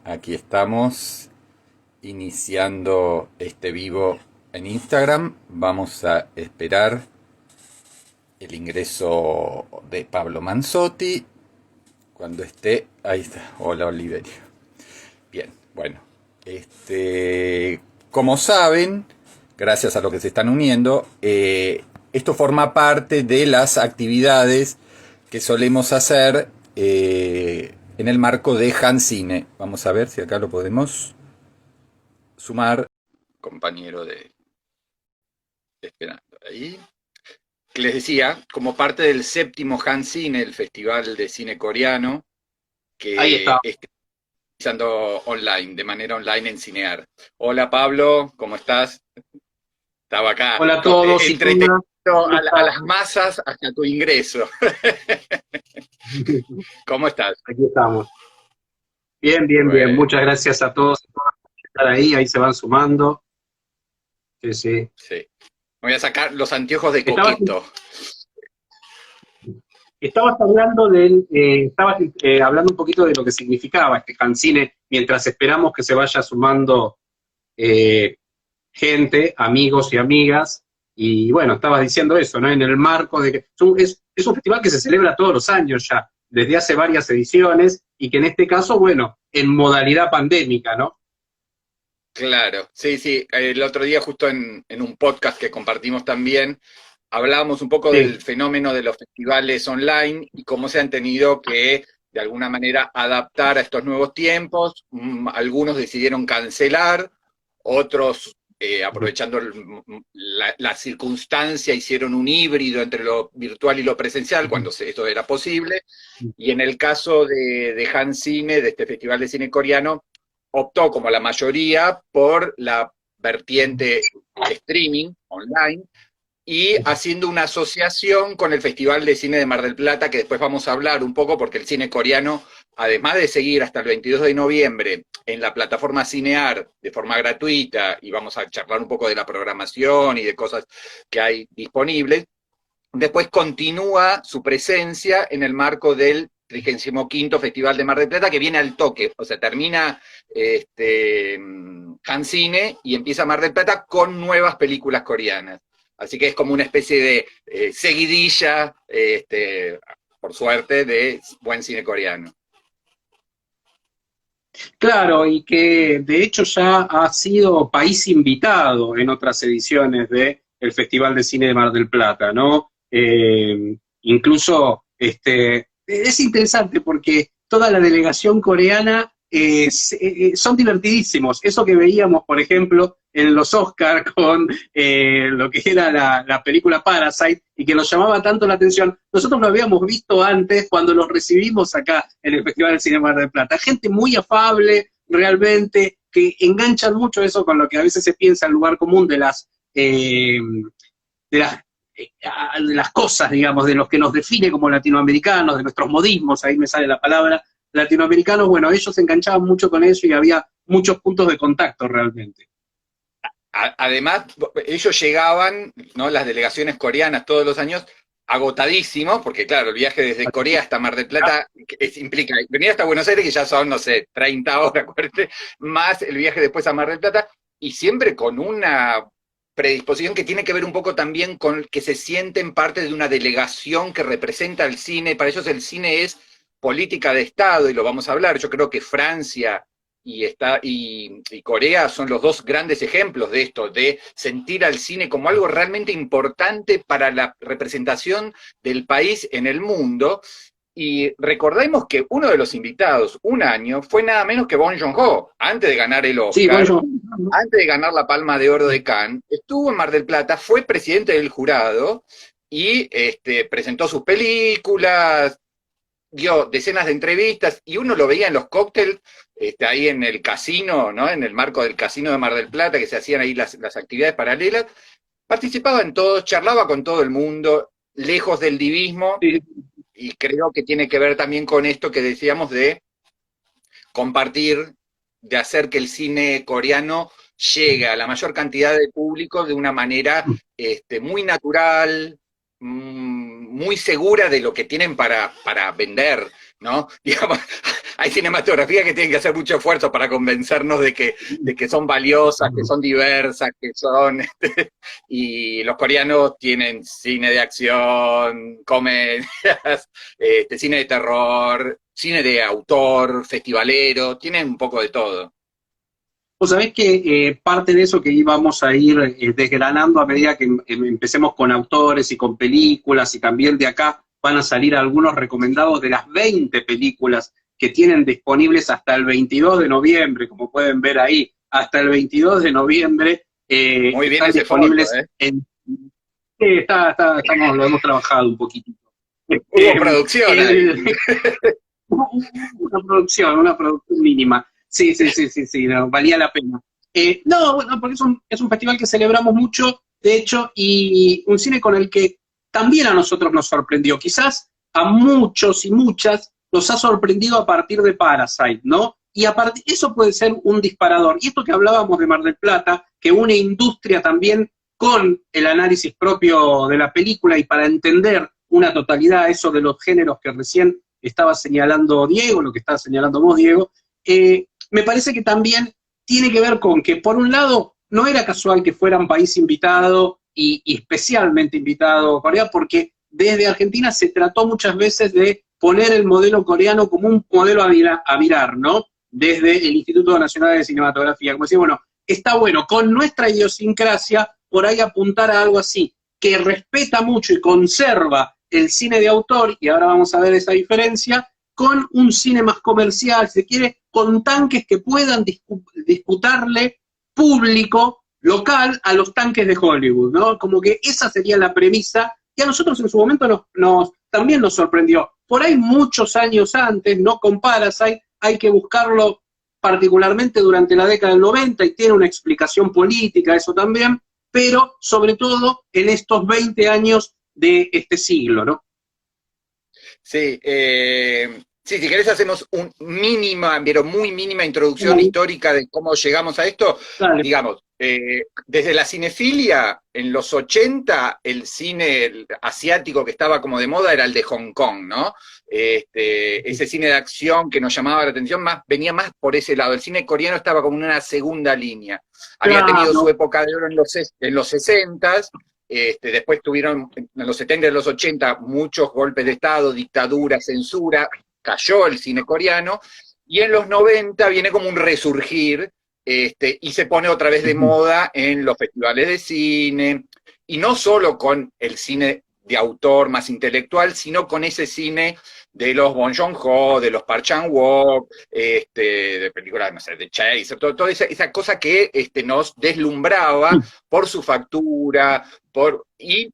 aquí estamos iniciando este vivo en Instagram. Vamos a esperar el ingreso de Pablo Manzotti. Cuando esté, ahí está. Hola, Oliverio. Bien, bueno. Como saben, gracias a los que se están uniendo, esto forma parte de las actividades que solemos hacer en el marco de Hancine. Vamos a ver si acá lo podemos sumar. Compañero de Esperando ahí. Les decía, como parte del séptimo Hancine, el Festival de Cine Coreano, Ahí que está. está realizando online, de manera online en Cinear. Hola Pablo, ¿cómo estás? Estaba acá, Hola a todos y entretenido todas. ¿Cómo a están? las masas hasta tu ingreso. ¿Cómo estás? Aquí estamos. Bien, bien, bien. Muchas Bueno, gracias a todos por estar ahí. Ahí se van sumando. Sí, sí. sí. Voy a sacar los anteojos de Estabas, Coqueto. estabas hablando hablando un poquito de lo que significaba este fanzine mientras esperamos que se vaya sumando eh, gente, amigos y amigas. Y bueno, estabas diciendo eso, ¿no? En el marco de que es un festival que se celebra todos los años ya, desde hace varias ediciones, y que en este caso, bueno, en modalidad pandémica, ¿no? Claro, sí, sí. El otro día justo en un podcast que compartimos también, hablábamos un poco Sí. del fenómeno de los festivales online y cómo se han tenido que, de alguna manera, adaptar a estos nuevos tiempos. Algunos decidieron cancelar, otros, aprovechando la circunstancia, hicieron un híbrido entre lo virtual y lo presencial, cuando esto era posible. Y en el caso de Hans Cine, de este Festival de Cine Coreano, optó, como la mayoría, por la vertiente streaming online y haciendo una asociación con el Festival de Cine de Mar del Plata, que después vamos a hablar un poco, porque el cine coreano, además de seguir hasta el 22 de noviembre en la plataforma Cinear de forma gratuita, y vamos a charlar un poco de la programación y de cosas que hay disponibles, después continúa su presencia en el marco del 35º Festival de Mar del Plata, que viene al toque, o sea, termina Hancine y empieza Mar del Plata con nuevas películas coreanas. Así que es como una especie de seguidilla, por suerte, de buen cine coreano. Claro, y que de hecho ya ha sido país invitado en otras ediciones del Festival de Cine de Mar del Plata, ¿no? Incluso es interesante porque toda la delegación coreana son divertidísimos. Eso que veíamos, por ejemplo, en los Oscars con lo que era la película Parasite y que nos llamaba tanto la atención, nosotros lo habíamos visto antes cuando los recibimos acá en el Festival del Cine de Mar del Plata. Gente muy afable, realmente, que enganchan mucho eso con lo que a veces se piensa en lugar común de las de las cosas, digamos, de los que nos define como latinoamericanos, de nuestros modismos, ahí me sale la palabra, latinoamericanos, bueno, ellos se enganchaban mucho con eso y había muchos puntos de contacto realmente. Además, ellos llegaban, ¿no? Las delegaciones coreanas todos los años, agotadísimos, porque claro, el viaje desde Corea hasta Mar del Plata implica venir hasta Buenos Aires, que ya son, no sé, 30 horas, 40, más el viaje después a Mar del Plata, y siempre con una predisposición que tiene que ver un poco también con que se sienten parte de una delegación que representa al cine. Para ellos el cine es política de Estado, y lo vamos a hablar. Yo creo que Francia y Corea son los dos grandes ejemplos de esto, de sentir al cine como algo realmente importante para la representación del país en el mundo. Y recordemos que uno de los invitados un año fue nada menos que Bong Joon-ho, antes de ganar el Sí, Oscar, bueno, antes de ganar la Palma de Oro de Cannes, estuvo en Mar del Plata, fue presidente del jurado y presentó sus películas, dio decenas de entrevistas y uno lo veía en los cócteles, ahí en el casino, ¿no? En el marco del casino de Mar del Plata, que se hacían ahí las actividades paralelas, participaba en todo, charlaba con todo el mundo, lejos del divismo, sí, y creo que tiene que ver también con esto que decíamos de compartir, de hacer que el cine coreano llegue a la mayor cantidad de público de una manera muy natural, muy segura de lo que tienen para vender, ¿no? Digamos, hay cinematografías que tienen que hacer mucho esfuerzo para convencernos de que son valiosas, que son diversas, que son... y los coreanos tienen cine de acción, comedias, cine de terror, cine de autor, festivalero, tienen un poco de todo. Vos sabés que parte de eso que íbamos a ir desgranando a medida que empecemos con autores y con películas, y también de acá van a salir algunos recomendados de las 20 películas que tienen disponibles hasta el 22 de noviembre, como pueden ver ahí, hasta el 22 de noviembre Muy bien están ese disponibles fondo, en... lo hemos trabajado un poquitito. Hubo producción ahí. Una producción mínima. Sí, no, valía la pena. No, bueno, porque es un festival que celebramos mucho, de hecho, y un cine con el que también a nosotros nos sorprendió. Quizás a muchos y muchas nos ha sorprendido a partir de Parasite, ¿no? Y eso puede ser un disparador. Y esto que hablábamos de Mar del Plata, que une industria también con el análisis propio de la película y para entender una totalidad, eso de los géneros que recién estaba señalando Diego, lo que estaba señalando vos, Diego, me parece que también tiene que ver con que, por un lado, no era casual que fuera un país invitado y especialmente invitado Corea, porque desde Argentina se trató muchas veces de poner el modelo coreano como un modelo a mirar, ¿no? Desde el Instituto Nacional de Cinematografía, como decir, bueno, está bueno, con nuestra idiosincrasia, por ahí apuntar a algo así, que respeta mucho y conserva el cine de autor, y ahora vamos a ver esa diferencia, con un cine más comercial, si se quiere, con tanques que puedan disputarle público local a los tanques de Hollywood, ¿no? Como que esa sería la premisa, y a nosotros en su momento también nos sorprendió. Por ahí muchos años antes, no con Parasite, hay que buscarlo particularmente durante la década del 90, y tiene una explicación política eso también, pero sobre todo en estos 20 años de este siglo, ¿no? Sí, sí, si querés hacemos un mínima, pero muy mínima introducción histórica de cómo llegamos a esto. Dale. Digamos, desde la cinefilia, en los 80, el cine asiático que estaba como de moda era el de Hong Kong, ¿no? Ese cine de acción que nos llamaba la atención venía más por ese lado. El cine coreano estaba como en una segunda línea. Había tenido su época de oro en los 60s. Después tuvieron en los 70 y los 80 muchos golpes de Estado, dictadura, censura, cayó el cine coreano, y en los 90 viene como un resurgir, y se pone otra vez de moda en los festivales de cine, y no solo con el cine de autor más intelectual, sino con ese cine de los Bong Joon-ho, de los Park Chan-wook, de películas, no sé, de Chase, toda esa cosa que nos deslumbraba por su factura, y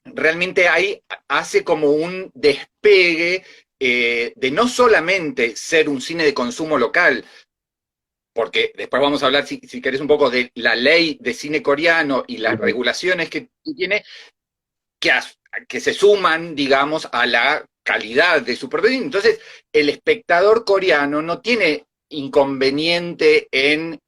realmente ahí hace como un despegue de no solamente ser un cine de consumo local, porque después vamos a hablar, si querés, un poco de la ley de cine coreano y las regulaciones que tiene, que se suman, digamos, a la calidad de su propio cine. Entonces, el espectador coreano no tiene inconveniente en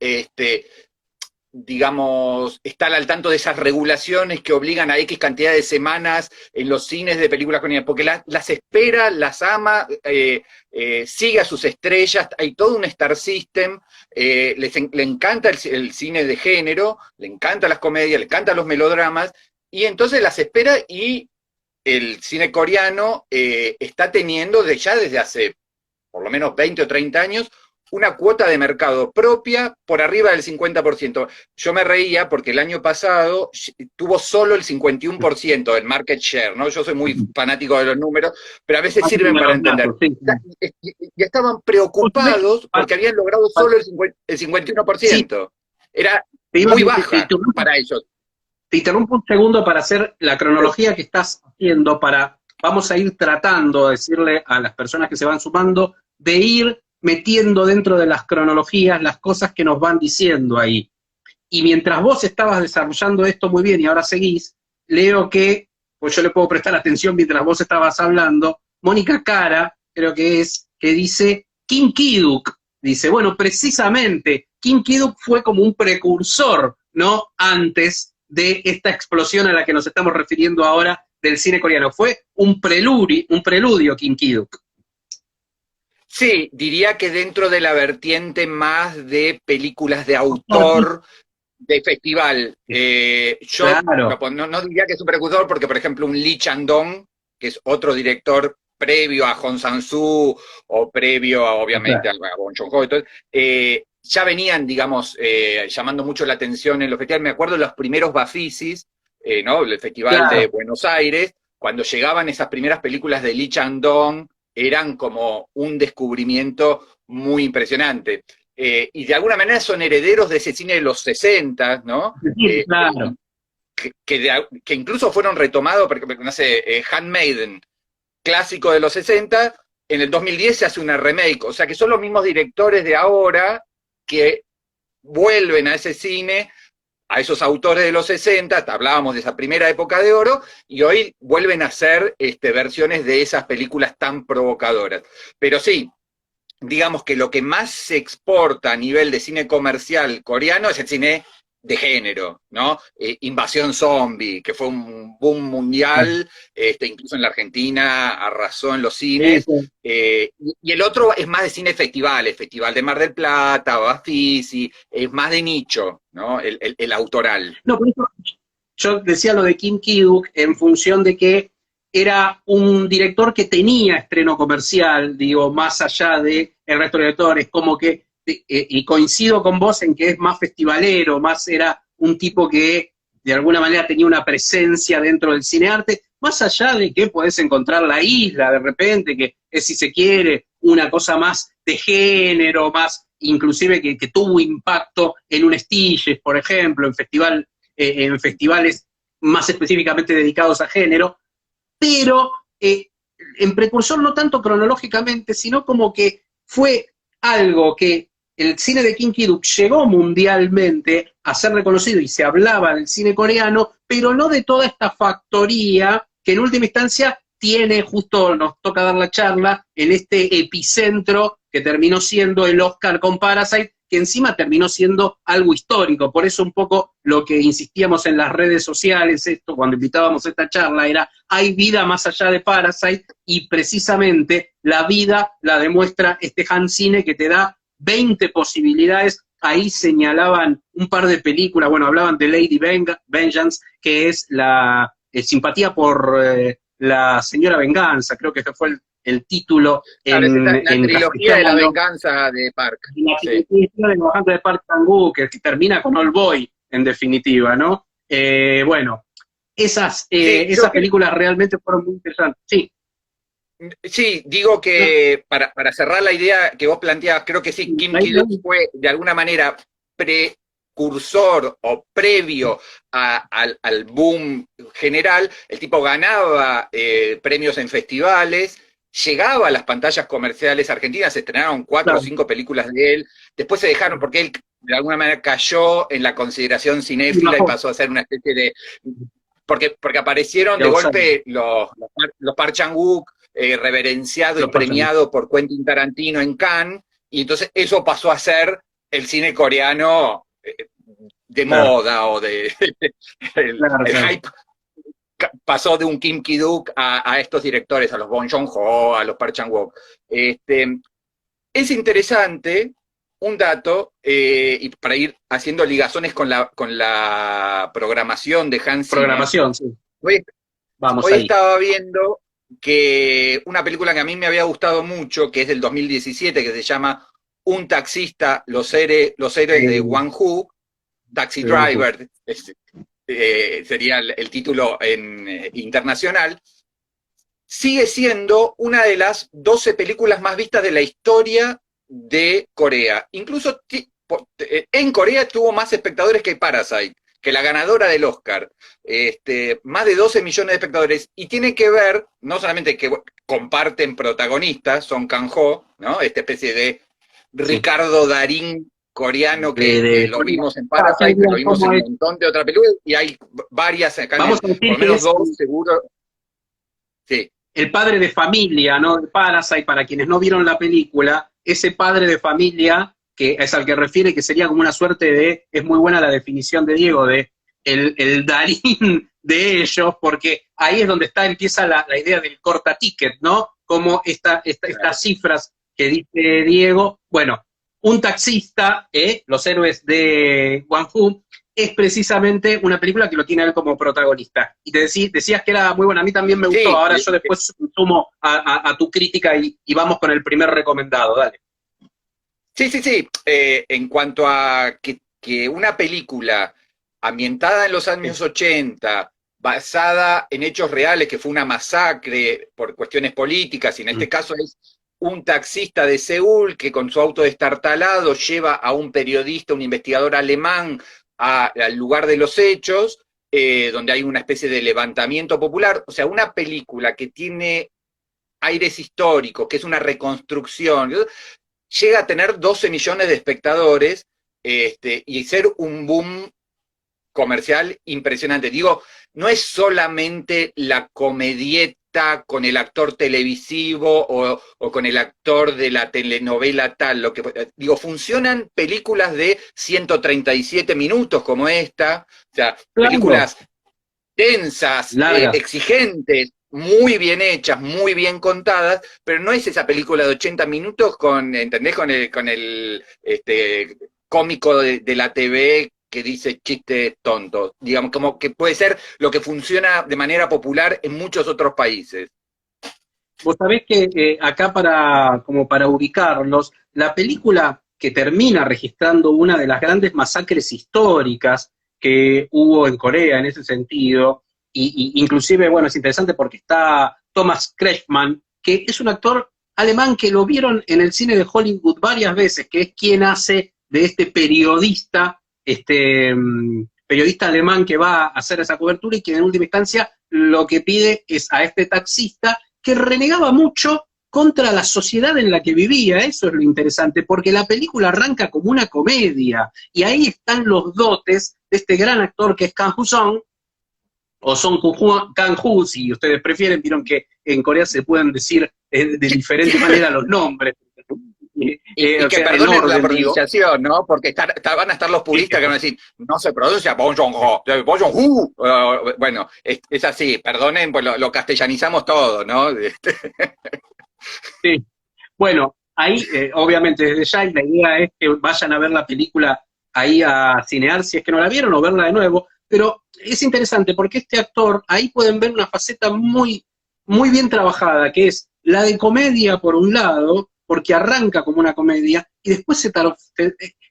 digamos, estar al tanto de esas regulaciones que obligan a X cantidad de semanas en los cines de películas coreanas, porque las espera, las ama, sigue a sus estrellas, hay todo un star system, le encanta el cine de género, le encantan las comedias, le encantan los melodramas, y entonces las espera, y el cine coreano está teniendo ya desde hace por lo menos 20 o 30 años una cuota de mercado propia por arriba del 50%. Yo me reía porque el año pasado tuvo solo el 51% del market share, ¿no? Yo soy muy fanático de los números, pero a veces sirven para entender. Y estaban preocupados porque habían logrado solo el 51%. Era muy baja para ellos. Te interrumpo un segundo para hacer la cronología que estás haciendo, vamos a ir tratando de decirle a las personas que se van sumando, de ir metiendo dentro de las cronologías las cosas que nos van diciendo ahí. Y mientras vos estabas desarrollando esto muy bien y ahora seguís, leo que, pues yo le puedo prestar atención mientras vos estabas hablando, Mónica Cara, creo que es, que dice, Kim Ki-duk, dice, bueno, precisamente, Kim Ki-duk fue como un precursor, ¿no?, antes de esta explosión a la que nos estamos refiriendo ahora del cine coreano. Fue un preludio Kim Ki-duk. Sí, diría que dentro de la vertiente más de películas de autor, de festival. Yo Claro, no diría que es un precursor porque, por ejemplo, un Lee Chang-dong, que es otro director previo a Hong Sang-soo o previo, obviamente, claro, a Bong Joon-ho, ya venían, digamos, llamando mucho la atención en los festivales. Me acuerdo de los primeros Bafisis, ¿no? El Festival de claro. Buenos Aires, cuando llegaban esas primeras películas de Lee Chang-dong, eran como un descubrimiento muy impresionante. Y de alguna manera son herederos de ese cine de los 60, ¿no? Sí, claro. Que incluso fueron retomados, porque, no sé, Handmaiden, clásico de los 60, en el 2010 se hace una remake, o sea que son los mismos directores de ahora que vuelven a ese cine, a esos autores de los 60, hablábamos de esa primera época de oro, y hoy vuelven a hacer versiones de esas películas tan provocadoras. Pero sí, digamos que lo que más se exporta a nivel de cine comercial coreano es el cine de género, ¿no? Invasión Zombie, que fue un boom mundial, incluso en la Argentina arrasó en los Sí, cines, sí. y el otro es más de cine festivales, Festival de Mar del Plata, Bafisi, es más de nicho, ¿no? El autoral. No, por eso yo decía lo de Kim Ki-duk en función de que era un director que tenía estreno comercial, digo, más allá de el resto de directores, como que, y coincido con vos en que es más festivalero, más era un tipo que de alguna manera tenía una presencia dentro del cinearte, más allá de que podés encontrar La Isla de repente, que es, si se quiere, una cosa más de género, más inclusive que tuvo impacto en un Stilles, por ejemplo, en festivales más específicamente dedicados a género, pero en precursor no tanto cronológicamente, sino como que fue algo que el cine de Kim Ki-duk llegó mundialmente a ser reconocido y se hablaba del cine coreano, pero no de toda esta factoría que en última instancia tiene, justo nos toca dar la charla, en este epicentro que terminó siendo el Oscar con Parasite, que encima terminó siendo algo histórico. Por eso un poco lo que insistíamos en las redes sociales, esto cuando invitábamos a esta charla, era hay vida más allá de Parasite, y precisamente la vida la demuestra este Han Cine que te da 20 posibilidades. Ahí señalaban un par de películas, bueno, hablaban de Lady Vengeance, que es la simpatía por la señora Venganza, creo que fue el título Claro, es la en trilogía de la castellano, venganza de Park. y la Sí, trilogía de los Bajante de Park Chan-wook, que termina con All Boy, en definitiva, ¿no? Bueno, sí, esas películas realmente fueron muy interesantes. Sí, sí, digo no, que para cerrar la idea que vos planteabas, creo que sí, Kim ahí, Ki-duk fue de alguna manera precursor o previo al boom general. El tipo ganaba premios en festivales, llegaba a las pantallas comerciales argentinas, se estrenaron 4 o claro, 5 películas de él, después se dejaron porque él de alguna manera cayó en la consideración y cinéfila y bajó pasó a ser una especie de porque aparecieron de de outsider, golpe los Park Chan-wook, reverenciado y los personajes. premiado por Quentin Tarantino en Cannes, y entonces eso pasó a ser el cine coreano de Claro, moda o de claro, el claro. hype pasó de un Kim Ki-duk a estos directores, a los Bong Joon-ho, a los Park Chan-wook. Es interesante un dato, y para ir haciendo ligazones con la programación de Hans Cine. Programación, sí. Hoy, Vamos hoy ahí. estaba viendo que una película que a mí me había gustado mucho, que es del 2017, que se llama Un taxista, los héroes de Eh, Wang-Hu, Taxi Driver, sería el título internacional, sigue siendo una de las 12 películas más vistas de la historia de Corea. Incluso en Corea tuvo más espectadores que Parasite, que la ganadora del Oscar. Más de 12 millones de espectadores. Y tiene que ver, no solamente que comparten protagonistas, Song Kang-ho, ¿no? Esta especie de sí. Ricardo Darín coreano que De lo Corea. vimos en Ah, sí, Parasite, que lo mira, vimos en ¿cómo un es? montón de otras películas, y hay varias acá Vamos a por decir lo que menos es dos seguro. Sí, el padre de familia, ¿no? De Parasite, para quienes no vieron la película, ese padre de familia, que es al que refiere, que sería como una suerte de, es muy buena la definición de Diego, de el Darín de ellos, porque ahí es donde empieza la idea del corta ticket, ¿no? Como claro. estas cifras que dice Diego, bueno, un taxista, Los héroes de Wang Fu, es precisamente una película que lo tiene a él como protagonista. Y decías que era muy buena, a mí también me gustó, Sí, ahora yo después sumo a tu crítica y vamos con el primer recomendado, dale. sí, sí, sí. En cuanto a que una película ambientada en los años 80, basada en hechos reales, que fue una masacre por cuestiones políticas, y en este caso es un taxista de Seúl que con su auto destartalado lleva a un periodista, un investigador alemán, al lugar de los hechos, donde hay una especie de levantamiento popular. O sea, una película que tiene aires históricos, que es una reconstrucción, llega a tener 12 millones de espectadores, y ser un boom comercial impresionante. Digo, no es solamente la comedieta con el actor televisivo o con el actor de la telenovela tal, digo, funcionan películas de 137 minutos como esta, o sea, Claro. películas densas, Largas. exigentes, muy bien hechas, muy bien contadas, pero no es esa película de 80 minutos ¿entendés? Con el cómico de la TV que dice chistes tontos, digamos, como que puede ser lo que funciona de manera popular en muchos otros países. Vos sabés que acá como para ubicarlos, la película que termina registrando una de las grandes masacres históricas que hubo en Corea en ese sentido, inclusive, bueno, es interesante porque está Thomas Kretschmann, que es un actor alemán que lo vieron en el cine de Hollywood varias veces, que es quien hace de este periodista, periodista alemán que va a hacer esa cobertura y que en última instancia lo que pide es a este taxista que renegaba mucho contra la sociedad en la que vivía. Eso es lo interesante, porque la película arranca como una comedia, y ahí están los dotes de este gran actor que es Kang Ho-sung, o Kang-ho, si ustedes prefieren. Vieron que en Corea se pueden decir de diferente manera los nombres. Y que perdonen la pronunciación, ¿no? Porque van a estar los puristas que van a decir, no se pronuncia Bong Joon-ho, Bong Joon-ho. Bueno, es así, perdonen, pues lo castellanizamos todo, ¿no? Sí. Bueno, ahí, obviamente, desde ya, y la idea es que vayan a ver la película ahí a Cinear, si es que no la vieron, o verla de nuevo, pero es interesante porque este actor, ahí pueden ver una faceta muy, muy bien trabajada, que es la de comedia por un lado, porque arranca como una comedia, y después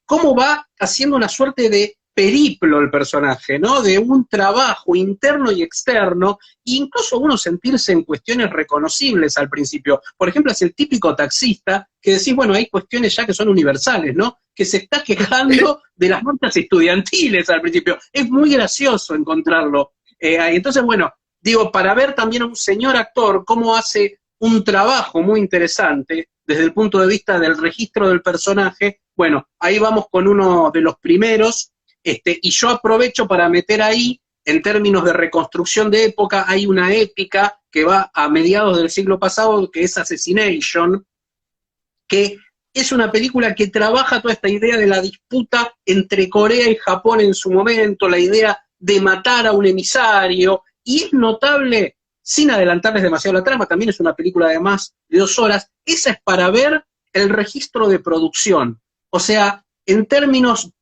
cómo va haciendo una suerte de periplo el personaje, ¿no? De un trabajo interno y externo, e incluso uno sentirse en cuestiones reconocibles al principio. Por ejemplo, es el típico taxista que decís, bueno, hay cuestiones ya que son universales, ¿no? Que se está quejando de las marchas estudiantiles al principio. Es muy gracioso encontrarlo. Entonces, bueno, digo, para ver también a un señor actor cómo hace un trabajo muy interesante desde el punto de vista del registro del personaje, bueno, ahí vamos con uno de los primeros, y yo aprovecho para meter ahí, en términos de reconstrucción de época, hay una épica que va a mediados del siglo pasado, que es Assassination, que es una película que trabaja toda esta idea de la disputa entre Corea y Japón en su momento, la idea de matar a un emisario, y es notable, sin adelantarles demasiado la trama, también es una película de más de 2 horas, esa es para ver el registro de producción, o sea, en términos,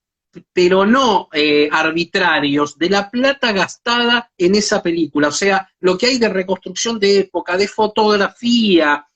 pero no arbitrarios, de la plata gastada en esa película, o sea, lo que hay de reconstrucción de época, de fotografía.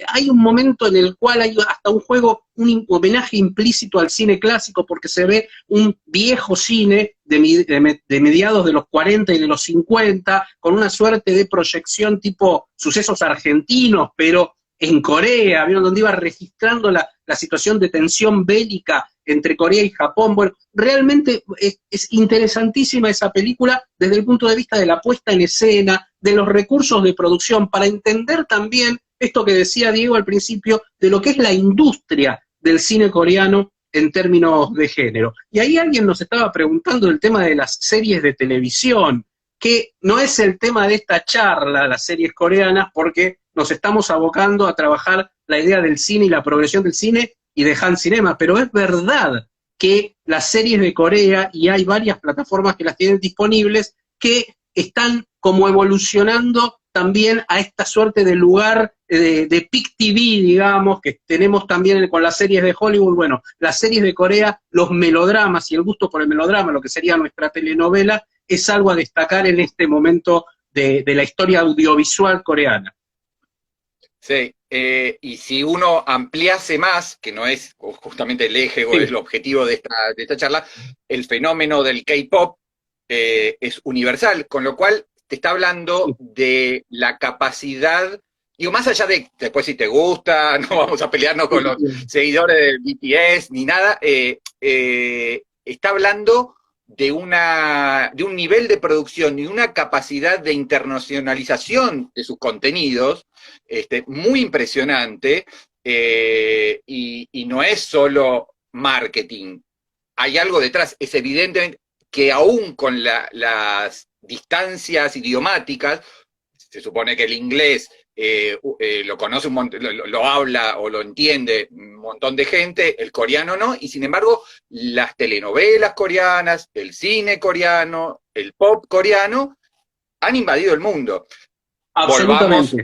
Hay un momento en el cual hay hasta un juego, un homenaje implícito al cine clásico, porque se ve un viejo cine de mediados de los 40 y de los 50, con una suerte de proyección tipo sucesos argentinos, pero en Corea, ¿vieron? Donde iba registrando la situación de tensión bélica entre Corea y Japón. Bueno, realmente es interesantísima esa película desde el punto de vista de la puesta en escena, de los recursos de producción, para entender también esto que decía Diego al principio, de lo que es la industria del cine coreano en términos de género. Y ahí alguien nos estaba preguntando el tema de las series de televisión, que no es el tema de esta charla, las series coreanas, porque nos estamos abocando a trabajar la idea del cine y la progresión del cine y de Han Cinema, pero es verdad que las series de Corea, y hay varias plataformas que las tienen disponibles, que están como evolucionando también a esta suerte de lugar de Peak TV, digamos, que tenemos también con las series de Hollywood. Bueno, las series de Corea, los melodramas y el gusto por el melodrama, lo que sería nuestra telenovela, es algo a destacar en este momento de la historia audiovisual coreana. Sí, y si uno ampliase más, que no es justamente el eje o el objetivo de esta charla, el fenómeno del K-pop es universal, con lo cual te está hablando de la capacidad, digo, más allá de después si te gusta, no vamos a pelearnos con los seguidores de BTS ni nada, está hablando de un nivel de producción y una capacidad de internacionalización de sus contenidos muy impresionante, y no es solo marketing, hay algo detrás. Es evidente que aún con las distancias idiomáticas, se supone que el inglés lo conoce lo habla o lo entiende un montón de gente, el coreano no, y sin embargo las telenovelas coreanas, el cine coreano, el pop coreano han invadido el mundo. Volvamos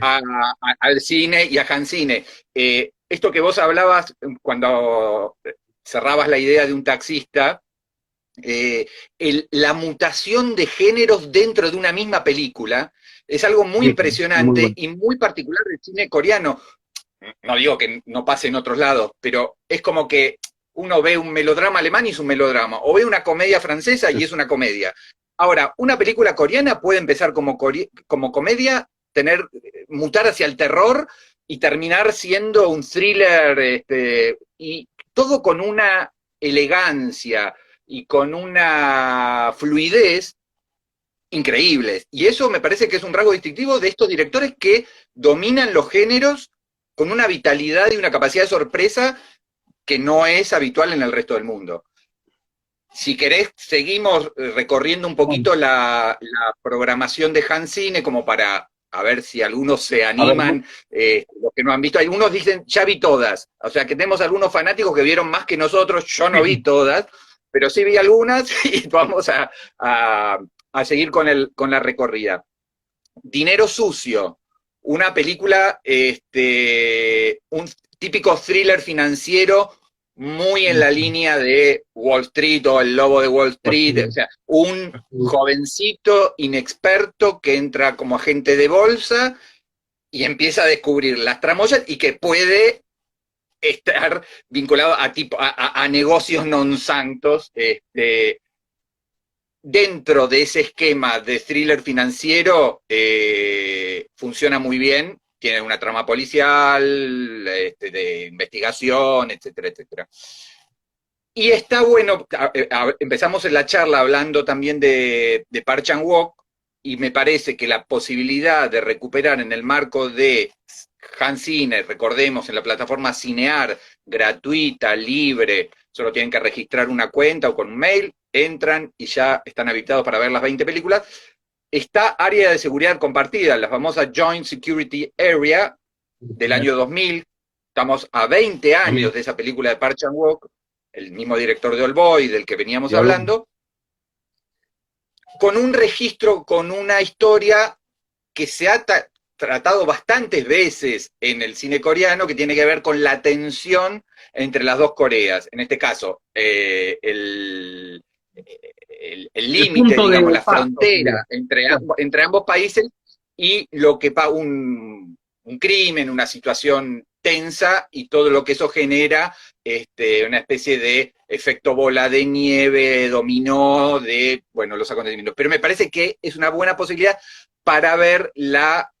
al cine y a Hancine. Esto que vos hablabas cuando cerrabas la idea de un taxista, la mutación de géneros dentro de una misma película es algo muy impresionante, muy y muy particular del cine coreano. No digo que no pase en otros lados, pero es como que uno ve un melodrama alemán y es un melodrama, o ve una comedia francesa y es una comedia. Ahora, una película coreana puede empezar como comedia, mutar hacia el terror y terminar siendo un thriller, y todo con una elegancia y con una fluidez increíbles. Y eso me parece que es un rasgo distintivo de estos directores que dominan los géneros con una vitalidad y una capacidad de sorpresa que no es habitual en el resto del mundo. Si querés, seguimos recorriendo un poquito la programación de Hancine como para a ver si algunos se animan, los que no han visto. Algunos dicen, ya vi todas. O sea, que tenemos algunos fanáticos que vieron más que nosotros. Yo no vi todas, pero sí vi algunas y vamos a seguir con la recorrida. Dinero Sucio, una película, un típico thriller financiero muy en la línea de Wall Street o El Lobo de Wall Street, o sea, un jovencito inexperto que entra como agente de bolsa y empieza a descubrir las tramoyas y que puede estar vinculado a negocios non santos, dentro de ese esquema de thriller financiero. Funciona muy bien, tiene una trama policial, de investigación, etcétera, etcétera. Y está bueno, empezamos en la charla hablando también de Park Chan-wook, y me parece que la posibilidad de recuperar en el marco de Hancine, recordemos, en la plataforma Cinear, gratuita, libre, solo tienen que registrar una cuenta o con un mail, entran y ya están habilitados para ver las 20 películas. Está Área de Seguridad Compartida, la famosa Joint Security Area del año 2000. Estamos a 20 años de esa película de Park Chan-wook, el mismo director de Old Boy del que veníamos hablando, con un registro, con una historia que se ha tratado bastantes veces en el cine coreano, que tiene que ver con la tensión entre las dos Coreas. En este caso, el límite, digamos, la frontera entre ambos países, y lo que un crimen, una situación tensa, y todo lo que eso genera, una especie de efecto bola de nieve, dominó, de, bueno, los acontecimientos. Pero me parece que es una buena posibilidad para ver la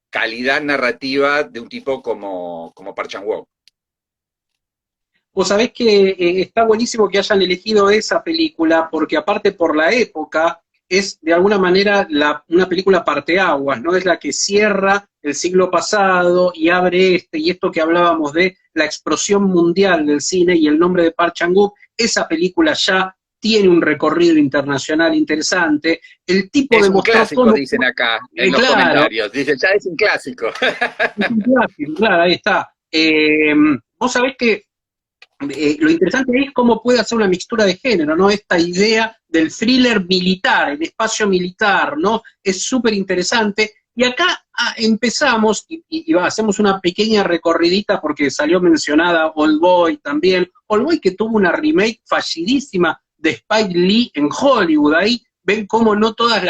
calidad narrativa de un tipo como Park Chan-wook. Vos sabés que está buenísimo que hayan elegido esa película, porque aparte por la época, es de alguna manera una película parteaguas, ¿no? Es la que cierra el siglo pasado y abre y esto que hablábamos de la explosión mundial del cine y el nombre de Park Chan-wook. Esa película ya tiene un recorrido internacional interesante. El tipo es de un clásico, dicen acá en los comentarios. Dicen, ya es un clásico. Es un clásico, claro, ahí está. Vos sabés que lo interesante es cómo puede hacer una mixtura de género, ¿no? Esta idea del thriller militar, el espacio militar, ¿no? Es súper interesante. Y acá empezamos, hacemos una pequeña recorridita porque salió mencionada Old Boy también. Old Boy que tuvo una remake fallidísima de Spike Lee en Hollywood. Ahí ven cómo no todas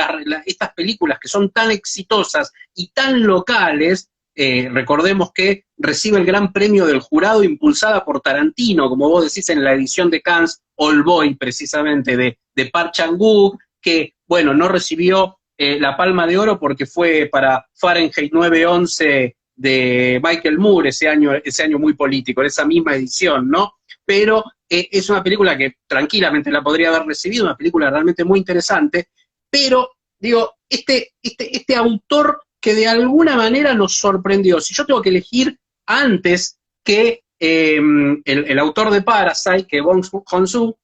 estas películas que son tan exitosas y tan locales, recordemos que recibe el gran premio del jurado impulsada por Tarantino, como vos decís en la edición de Cannes, Old Boy precisamente, de Park Chan-wook, que, bueno, no recibió la Palma de Oro porque fue para Fahrenheit 9/11 de Michael Moore, ese año muy político, en esa misma edición, ¿no? Pero es una película que tranquilamente la podría haber recibido, una película realmente muy interesante, pero, digo, este autor que de alguna manera nos sorprendió, si yo tengo que elegir antes que el autor de Parasite, que Bong Joon-ho,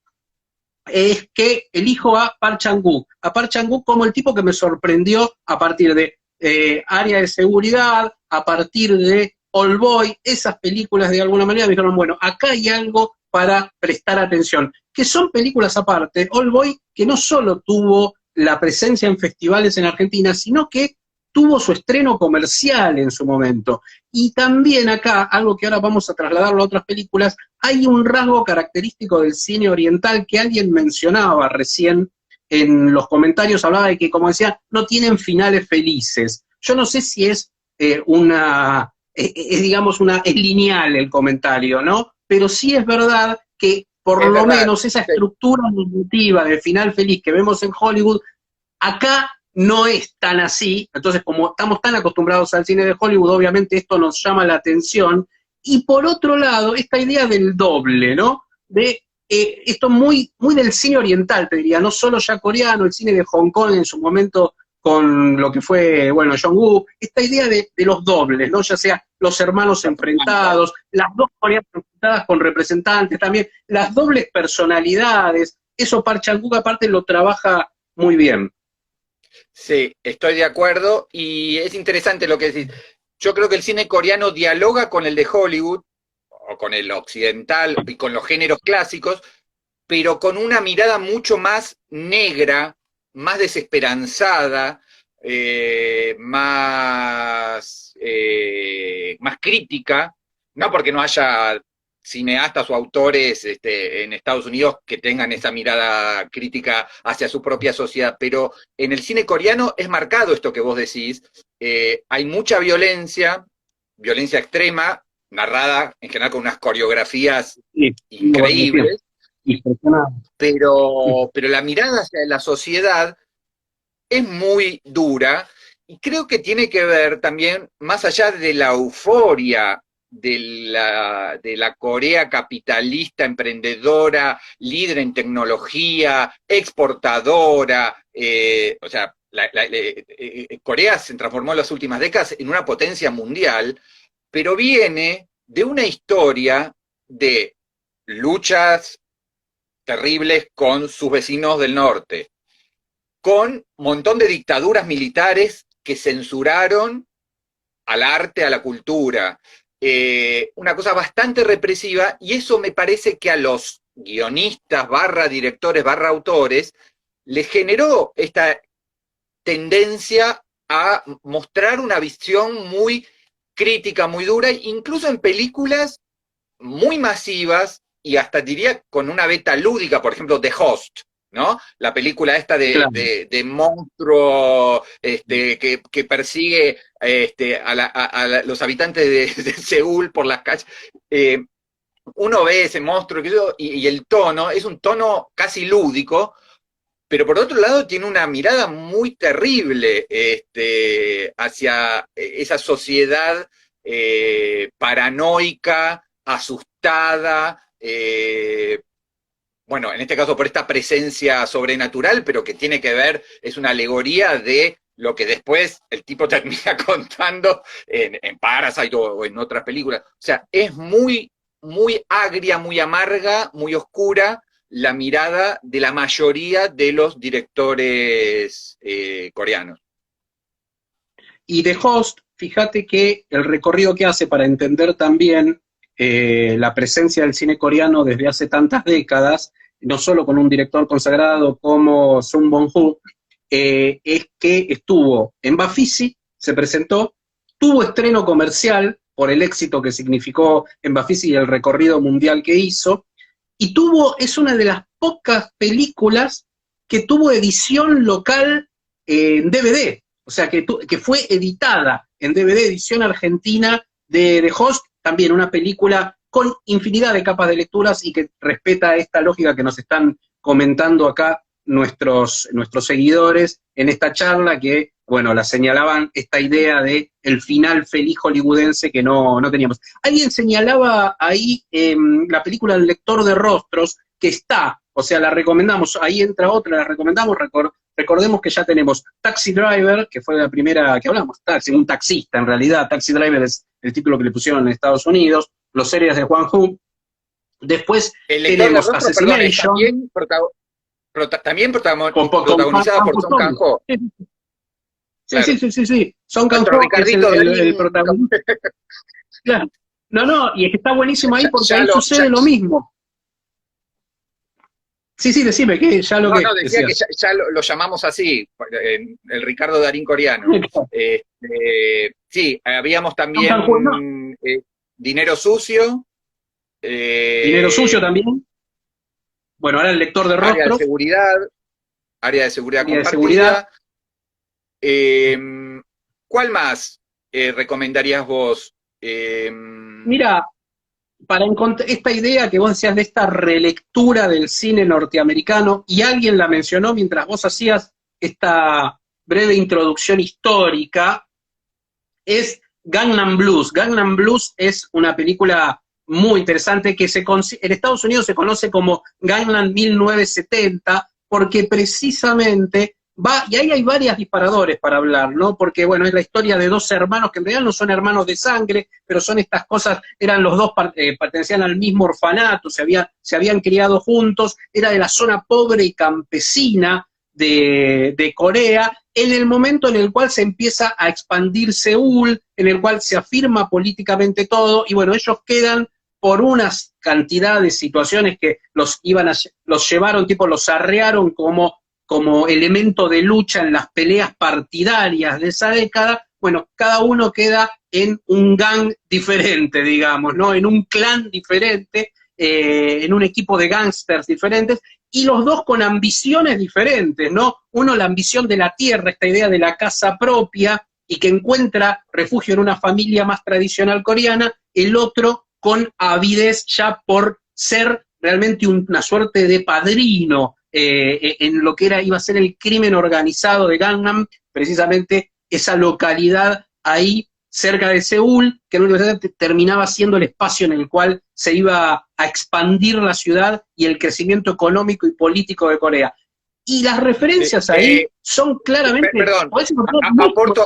es que elijo a Park Chan-wook como el tipo que me sorprendió a partir de Área de Seguridad, a partir de Old Boy, esas películas de alguna manera me dijeron, bueno, acá hay algo para prestar atención, que son películas aparte, Old Boy que no solo tuvo la presencia en festivales en Argentina, sino que tuvo su estreno comercial en su momento. Y también acá, algo que ahora vamos a trasladarlo a otras películas, hay un rasgo característico del cine oriental que alguien mencionaba recién en los comentarios, hablaba de que, como decía, no tienen finales felices. Yo no sé si es digamos, es lineal el comentario, ¿no? Pero sí es verdad que por Es lo verdad. menos esa estructura narrativa de final feliz que vemos en Hollywood, acá no es tan así. Entonces, como estamos tan acostumbrados al cine de Hollywood, obviamente esto nos llama la atención. Y por otro lado, esta idea del doble, ¿no? De esto muy, muy del cine oriental, te diría, no solo ya coreano, el cine de Hong Kong en su momento con lo que fue, bueno, Jong-woo, esta idea de los dobles, ¿no? Ya sea los hermanos enfrentados, las dos coreanas enfrentadas con representantes también, las dobles personalidades, eso Park Chan-wook aparte lo trabaja muy bien. Sí, estoy de acuerdo y es interesante lo que decís. Yo creo que el cine coreano dialoga con el de Hollywood, o con el occidental y con los géneros clásicos, pero con una mirada mucho más negra, más desesperanzada, más crítica, no porque no haya cineastas o autores en Estados Unidos que tengan esa mirada crítica hacia su propia sociedad, pero en el cine coreano es marcado esto que vos decís, hay mucha violencia extrema, narrada en general con unas coreografías Sí, increíbles, impresionante. pero la mirada hacia la sociedad es muy dura y creo que tiene que ver también, más allá de la euforia de la Corea capitalista, emprendedora, líder en tecnología, exportadora, o sea, Corea se transformó en las últimas décadas en una potencia mundial, pero viene de una historia de luchas terribles con sus vecinos del norte, con un montón de dictaduras militares que censuraron al arte, a la cultura, una cosa bastante represiva, y eso me parece que a los guionistas, barra directores, barra autores, les generó esta tendencia a mostrar una visión muy crítica, muy dura, incluso en películas muy masivas y hasta diría con una beta lúdica, por ejemplo, The Host, ¿no? La película esta Claro. de monstruo que persigue los habitantes de Seúl por las calles. Uno ve ese monstruo y el tono es un tono casi lúdico, pero por otro lado tiene una mirada muy terrible hacia esa sociedad paranoica, asustada, bueno, en este caso por esta presencia sobrenatural, pero que tiene que ver, es una alegoría de lo que después el tipo termina contando en Parasite o en otras películas. O sea, es muy, muy agria, muy amarga, muy oscura la mirada de la mayoría de los directores coreanos. Y The Host, fíjate que el recorrido que hace para entender también la presencia del cine coreano desde hace tantas décadas, no solo con un director consagrado como Sung Bong-ho, es que estuvo en Bafisi, se presentó, tuvo estreno comercial por el éxito que significó en Bafisi y el recorrido mundial que hizo, y es una de las pocas películas que tuvo edición local en DVD, o sea, que fue editada en DVD, edición argentina de Host, también una película con infinidad de capas de lecturas y que respeta esta lógica que nos están comentando acá nuestros seguidores en esta charla, que, bueno, la señalaban esta idea de el final feliz hollywoodense que no teníamos. Alguien señalaba ahí la película El lector de rostros, que está, o sea, la recomendamos, ahí entra otra, la recomendamos, recordemos que ya tenemos Taxi Driver, que fue la primera que hablamos, un taxista en realidad, Taxi Driver es el título que le pusieron en Estados Unidos, los series de Juan Hu. Después tenemos Assassination. También protagonizada por Song Kang-ho. Sí. Song Kang-ho es el protagonista. Claro. No, y es que está buenísimo ahí porque ahí sucede lo mismo. Sí, decime, que ya lo que... No, decía que ya lo llamamos así, el Ricardo Darín coreano. Sí, habíamos también Dinero Sucio. Dinero Sucio también. Bueno, ahora el lector de rostros. Área de seguridad compartida. ¿Cuál más recomendarías vos? Mira, para encontrar esta idea que vos decías de esta relectura del cine norteamericano, y alguien la mencionó mientras vos hacías esta breve introducción histórica, es Gangnam Blues. Gangnam Blues es una película muy interesante que en Estados Unidos se conoce como Gangnam 1970, porque precisamente y ahí hay varios disparadores para hablar, ¿no? Porque, bueno, es la historia de dos hermanos que en realidad no son hermanos de sangre, pero son estas cosas, eran los dos, pertenecían al mismo orfanato, se habían criado juntos, era de la zona pobre y campesina de Corea, en el momento en el cual se empieza a expandir Seúl, en el cual se afirma políticamente todo, y bueno, ellos quedan por una cantidad de situaciones que los llevaron, los arrearon como elemento de lucha en las peleas partidarias de esa década. Bueno, cada uno queda en un gang diferente, digamos, ¿no? En un clan diferente, en un equipo de gángsters diferentes, y los dos con ambiciones diferentes, ¿no? Uno la ambición de la tierra, esta idea de la casa propia, y que encuentra refugio en una familia más tradicional coreana, el otro con avidez ya por ser realmente una suerte de padrino en lo que iba a ser el crimen organizado de Gangnam, precisamente esa localidad ahí cerca de Seúl, que terminaba siendo el espacio en el cual se iba a expandir la ciudad y el crecimiento económico y político de Corea. Y las referencias ahí son claramente... Perdón,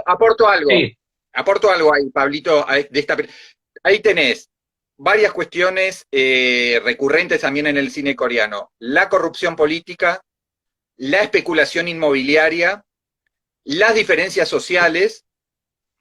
aporto algo. Sí. Aporto algo ahí, Pablito, ahí tenés varias cuestiones recurrentes también en el cine coreano. La corrupción política, la especulación inmobiliaria, las diferencias sociales,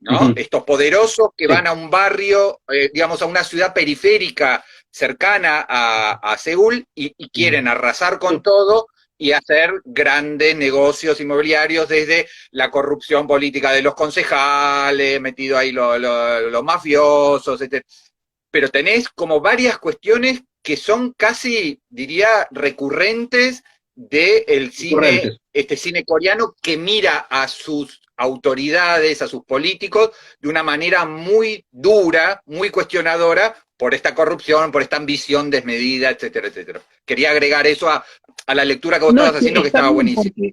¿no? Estos poderosos que van a un barrio, digamos, a una ciudad periférica cercana a Seúl y quieren arrasar con todo y hacer grandes negocios inmobiliarios, desde la corrupción política de los concejales, metido ahí los mafiosos, etc. Pero tenés como varias cuestiones que son casi, diría, recurrentes del cine, este cine coreano, que mira a sus autoridades, a sus políticos, de una manera muy dura, muy cuestionadora, por esta corrupción, por esta ambición desmedida, etcétera, etcétera. Quería agregar eso a la lectura que vos estabas haciendo, que estaba buenísima.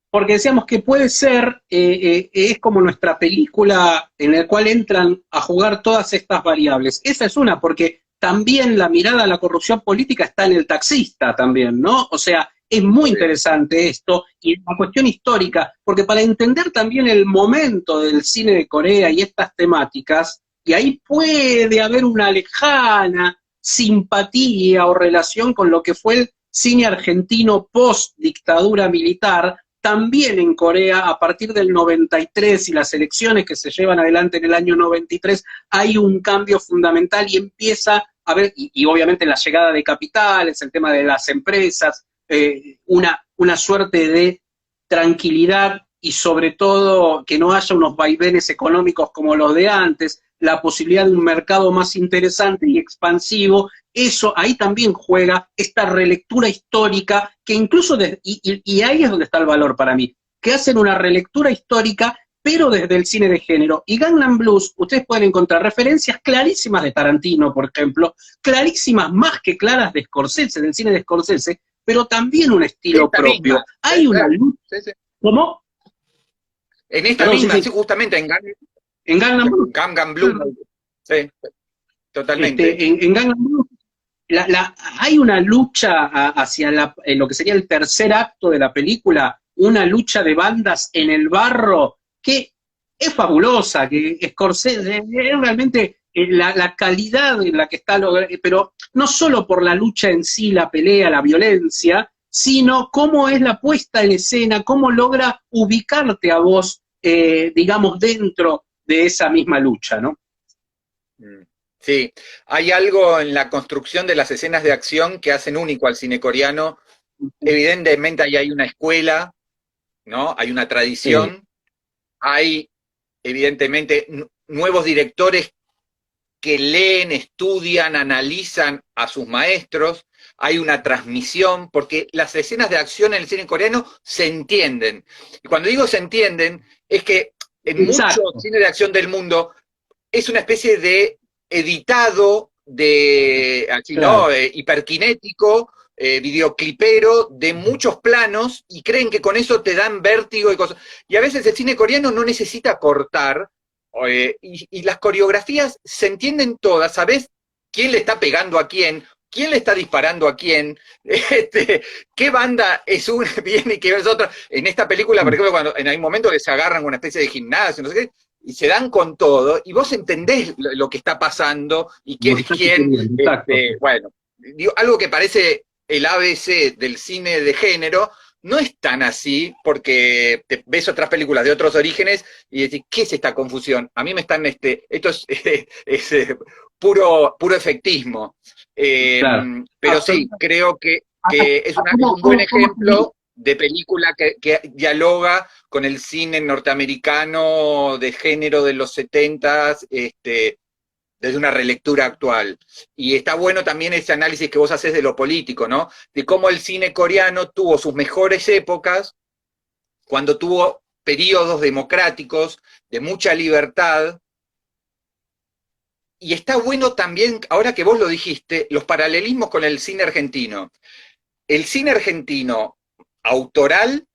Porque decíamos que puede ser, es como nuestra película en la cual entran a jugar todas estas variables. Esa es una, porque también la mirada a la corrupción política está en El taxista también, ¿no? O sea, es muy interesante esto, y la cuestión histórica, porque para entender también el momento del cine de Corea y estas temáticas, y ahí puede haber una lejana simpatía o relación con lo que fue el cine argentino post-dictadura militar, también en Corea, a partir del 93 y las elecciones que se llevan adelante en el año 93, hay un cambio fundamental y empieza a haber, y obviamente la llegada de capitales, el tema de las empresas, una suerte de tranquilidad y sobre todo que no haya unos vaivenes económicos como los de antes, la posibilidad de un mercado más interesante y expansivo, eso ahí también juega esta relectura histórica que incluso, y ahí es donde está el valor para mí, que hacen una relectura histórica pero desde el cine de género. Y Gangnam Blues, ustedes pueden encontrar referencias clarísimas de Tarantino, por ejemplo, clarísimas más que claras de Scorsese, del cine de Scorsese, pero también un estilo Esta propio. misma, Hay una claro, lucha. sí, sí. ¿Cómo? En esta Perdón, sí, misma, sí. sí, justamente En Gangnam Blues. Gangnam Blue, sí, totalmente. En Gangnam Blues hay una lucha hacia lo que sería el tercer acto de la película, una lucha de bandas en el barro que es fabulosa, que Scorsese es realmente la calidad en la que está, pero no solo por la lucha en sí, la pelea, la violencia, sino cómo es la puesta en escena, cómo logra ubicarte a vos, digamos, dentro de esa misma lucha, ¿no? Sí, hay algo en la construcción de las escenas de acción que hacen único al cine coreano. Evidentemente ahí hay una escuela, ¿no? Hay una Sí, tradición, hay evidentemente nuevos directores que leen, estudian, analizan a sus maestros, hay una transmisión, porque las escenas de acción en el cine coreano se entienden. Y cuando digo se entienden, es que en muchos exacto, cines de acción del mundo es una especie de editado de, así, ¿no? claro. Hiperkinético, videoclipero de muchos planos y creen que con eso te dan vértigo y cosas. Y a veces el cine coreano no necesita cortar y las coreografías se entienden todas, ¿sabes? ¿Quién le está pegando a quién? ¿Quién le está disparando a quién? ¿Qué banda es una bien y qué es otra? En esta película, por ejemplo, cuando en hay momentos que se agarran con una especie de gimnasio, no sé qué, y se dan con todo, y vos entendés lo que está pasando y quién es quién. Exacto. Bueno, digo, algo que parece el ABC del cine de género, no es tan así, porque te ves otras películas de otros orígenes y decís, ¿qué es esta confusión? A mí me están, esto es, puro efectismo. Claro. Pero sí, creo que es, es ¿Cómo, un buen cómo te digo? ejemplo de película que dialoga con el cine norteamericano de género de los 70s, desde una relectura actual. Y está bueno también ese análisis que vos haces de lo político, ¿no? De cómo el cine coreano tuvo sus mejores épocas cuando tuvo periodos democráticos de mucha libertad. Y está bueno también, ahora que vos lo dijiste, los paralelismos con el cine argentino. El cine argentino autoral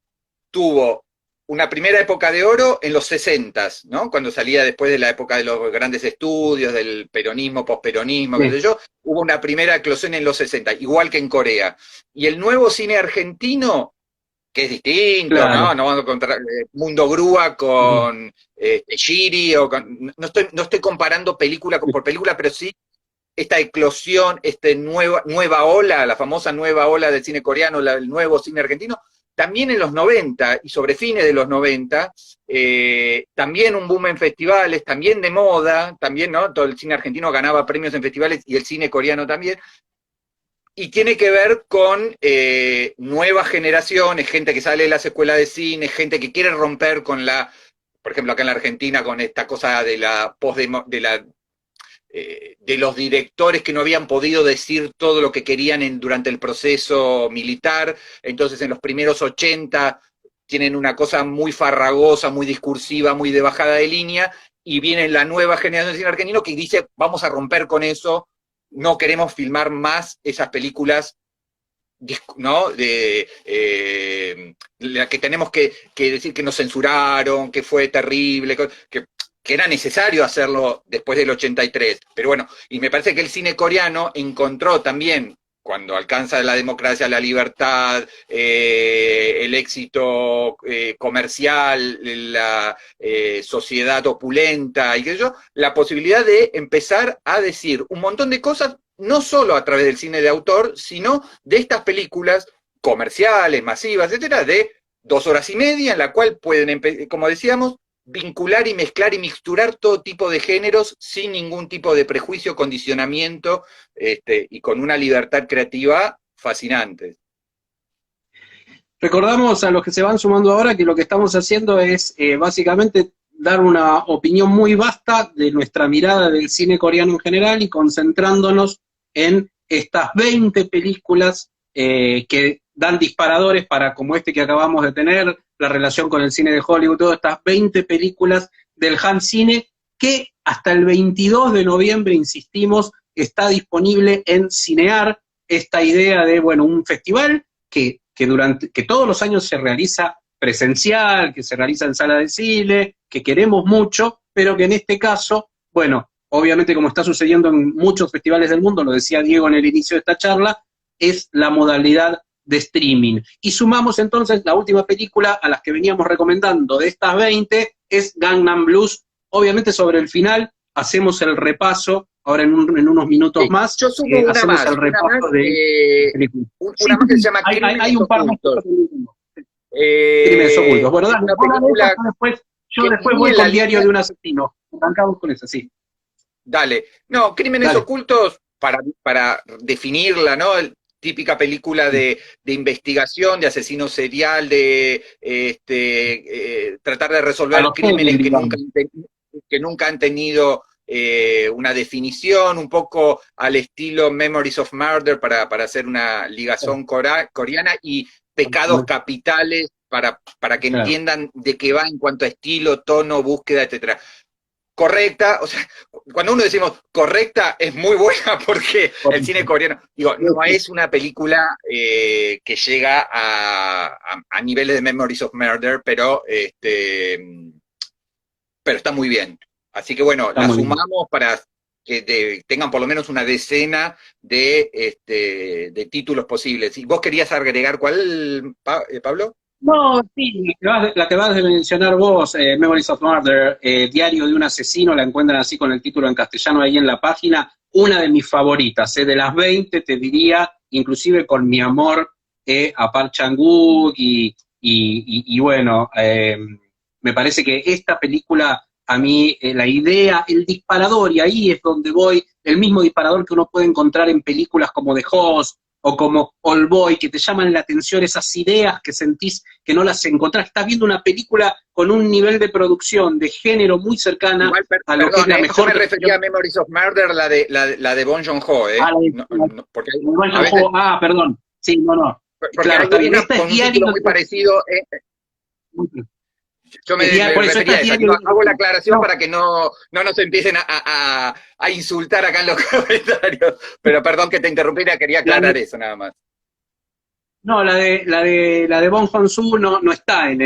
tuvo una primera época de oro en los 60, ¿no? Cuando salía después de la época de los grandes estudios, del peronismo, posperonismo, qué Sí, sé yo, hubo una primera eclosión en los 60, igual que en Corea. Y el nuevo cine argentino, que es distinto, ¿no? claro. No vamos a encontrar Mundo Grúa con Giri, o con, no estoy comparando película por película, pero sí esta eclosión, esta nueva ola, la famosa nueva ola del cine coreano, el nuevo cine argentino, también en los 90 y sobre fines de los 90, también un boom en festivales, también de moda, también, ¿no? Todo el cine argentino ganaba premios en festivales y el cine coreano también, y tiene que ver con nuevas generaciones, gente que sale de las escuelas de cine, gente que quiere romper con la, por ejemplo, acá en la Argentina, con esta cosa de la de los directores que no habían podido decir todo lo que querían durante el proceso militar, entonces en los primeros 80 tienen una cosa muy farragosa, muy discursiva, muy de bajada de línea, y viene la nueva generación de cine argentino que dice, vamos a romper con eso, no queremos filmar más esas películas, ¿no? La que tenemos que decir que nos censuraron, que fue terrible, que era necesario hacerlo después del 83. Pero bueno, y me parece que el cine coreano encontró también, cuando alcanza la democracia, la libertad, el éxito comercial, la sociedad opulenta y qué sé yo, la posibilidad de empezar a decir un montón de cosas, no solo a través del cine de autor, sino de estas películas comerciales, masivas, etcétera, de 2 horas y media, en la cual pueden, como decíamos, vincular y mezclar y mixturar todo tipo de géneros sin ningún tipo de prejuicio, condicionamiento, y con una libertad creativa fascinante. Recordamos a los que se van sumando ahora que lo que estamos haciendo es básicamente dar una opinión muy vasta de nuestra mirada del cine coreano en general y concentrándonos en estas 20 películas que dan disparadores para, como este que acabamos de tener, la relación con el cine de Hollywood, todas estas 20 películas del Han Cine que hasta el 22 de noviembre, insistimos, está disponible en Cinear, esta idea de, bueno, un festival que todos los años se realiza presencial, que se realiza en sala de cine, que queremos mucho, pero que en este caso, bueno, obviamente como está sucediendo en muchos festivales del mundo, lo decía Diego en el inicio de esta charla, es la modalidad de streaming. Y sumamos entonces la última película a las que veníamos recomendando de estas 20, es Gangnam Blues. Obviamente sobre el final hacemos el repaso, ahora en unos minutos más, yo sumo una hacemos más, el repaso de una más que se llama hay un par más Ocultos. Crímenes Ocultos. Bueno, dale, Una película yo después voy con Diario de un Asesino. Arrancamos con eso, sí. Dale. No, Crímenes Dale. Ocultos, para definirla, ¿no? Típica película de investigación, de asesino serial, de tratar de resolver crímenes que nunca han tenido una definición, un poco al estilo Memories of Murder, para hacer una ligazón coreana, y Pecados Capitales, para que entiendan de qué va en cuanto a estilo, tono, búsqueda, etcétera. Correcta, o sea, cuando uno decimos correcta, es muy buena porque el cine coreano, digo, no es una película que llega a niveles de Memories of Murder, pero está muy bien. Así que bueno, la sumamos para que tengan por lo menos una decena de títulos posibles. ¿Y vos querías agregar cuál, Pablo? No, sí, la que vas a mencionar vos, Memories of Murder, Diario de un Asesino, la encuentran así con el título en castellano ahí en la página, una de mis favoritas, de las 20 te diría, inclusive con mi amor a Park Chan-wook y bueno, me parece que esta película, a mí, la idea, el disparador, y ahí es donde voy, el mismo disparador que uno puede encontrar en películas como The Host, o como Old Boy, que te llaman la atención esas ideas que sentís que no las encontrás. Estás viendo una película con un nivel de producción, de género muy cercana igual, a lo que es la mejor. Yo me refería a Memories of Murder, la de Bong Joon-ho, ¿eh? Perdón. Sí, no. Porque claro, hay una con un título muy parecido. Yo me refería a eso. Hago la aclaración para que no nos empiecen a insultar acá en los comentarios. Pero perdón que te interrumpiera, quería aclarar eso nada más. No, la de Bong Joon-ho no está en